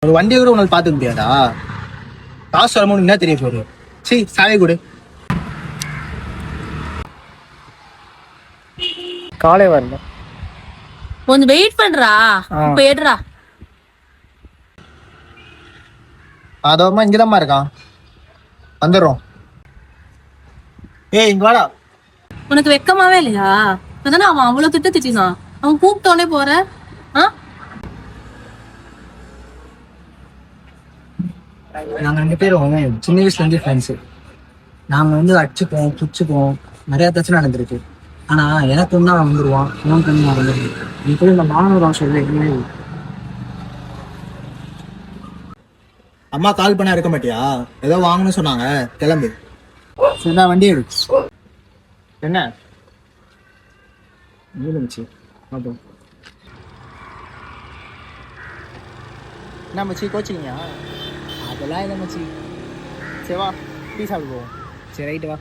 ஒரு வண்டியை கூட உன்னால பார்த்துக்க முடியாதா? காசு வரணும் என்ன தெரிய போகுது? சரி சாவி கொடு. காலை வரல. கொஞ்சம் வெயிட் பண்றா. இப்ப ஏடுறா. அதோமா இங்கதாம்மா இருக்கான். வந்துடுறோம். ஏய் இங்க வாடா. உனக்கு வெக்கமாவே இல்லையா? இப்பதானே அவன் அவ்வளவு திட்டினான். அவன் கூப்பிட்டோன்னே போற. நாங்கள் 2 பேரும் சின்ன வயசுல இருந்து ஃப்ரெண்ட்ஸு. நாங்கள் அடிச்சுப்போம் பிடிச்சிப்போம், நிறைய பிரச்சனை நடந்திருக்கு. ஆனா எனக்கு ஒன்றா வந்துடுவான், இவன் கண்ணு நடந்துருக்கு. நீ போய் இந்த மாணவரம் சொல்லி எதுவுமே. அம்மா கால் பண்ணா இருக்க மாட்டியா? ஏதோ வாங்கணும்னு சொன்னாங்க, கிளம்பு. சரிண்ணா வண்டி எடு. என்ன மச்சி? என்ன மச்சி கோச்சிங்க? அதெல்லாம் இல்லை மச்சி. சரி வா டீ சாப்பிடுவோம். சரி ரைட்டு வா.